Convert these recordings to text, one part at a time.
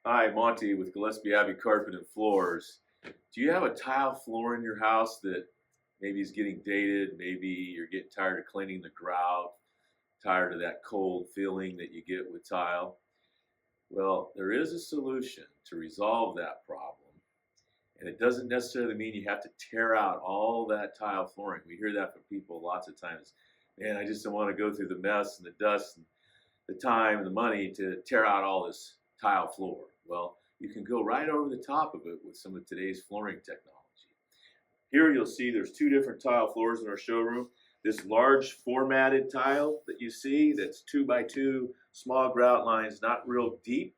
Hi, Monty with Gillespie Abbey Carpet and Floors. Do you have a tile floor in your house that maybe is getting dated? Maybe you're getting tired of cleaning the grout, tired of that cold feeling that you get with tile? Well, there is a solution to resolve that problem. And it doesn't necessarily mean you have to tear out all that tile flooring. We hear that from people lots of times. Man, I just don't want to go through the mess and the dust and the time and the money to tear out all this tile floor. Well, you can go right over the top of it with some of today's flooring technology. Here you'll see there's two different tile floors in our showroom. This large formatted tile that you see that's 2x2, small grout lines, not real deep.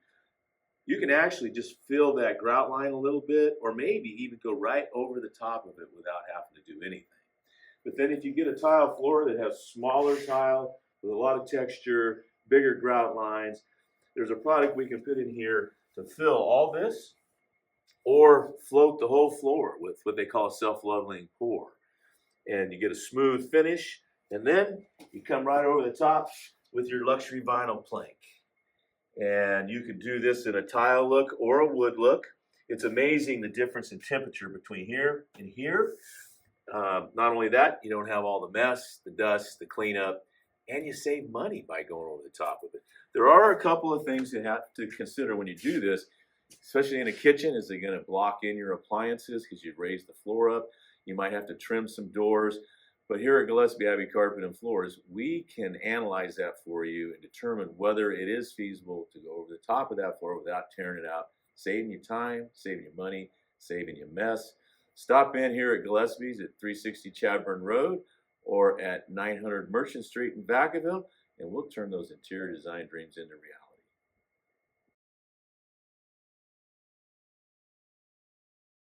You can actually just fill that grout line a little bit, or maybe even go right over the top of it without having to do anything. But then if you get a tile floor that has smaller tile with a lot of texture, bigger grout lines, there's a product we can put in here to fill all this or float the whole floor with what they call a self-leveling pour. And you get a smooth finish, and then you come right over the top with your luxury vinyl plank. And you could do this in a tile look or a wood look. It's amazing the difference in temperature between here and here. Not only that, you don't have all the mess, the dust, the cleanup, and you save money by going over the top of it. There are a couple of things you have to consider when you do this, especially in a kitchen. Is it going to block in your appliances because you've raised the floor up? You might have to trim some doors. But here at Gillespie Abbey Carpet and Floors, we can analyze that for you and determine whether it is feasible to go over the top of that floor without tearing it out, saving you time, saving you money, saving you mess. Stop in here at Gillespie's at 360 Chadburn Road or at 900 Merchant Street in Vacaville, and we'll turn those interior design dreams into reality.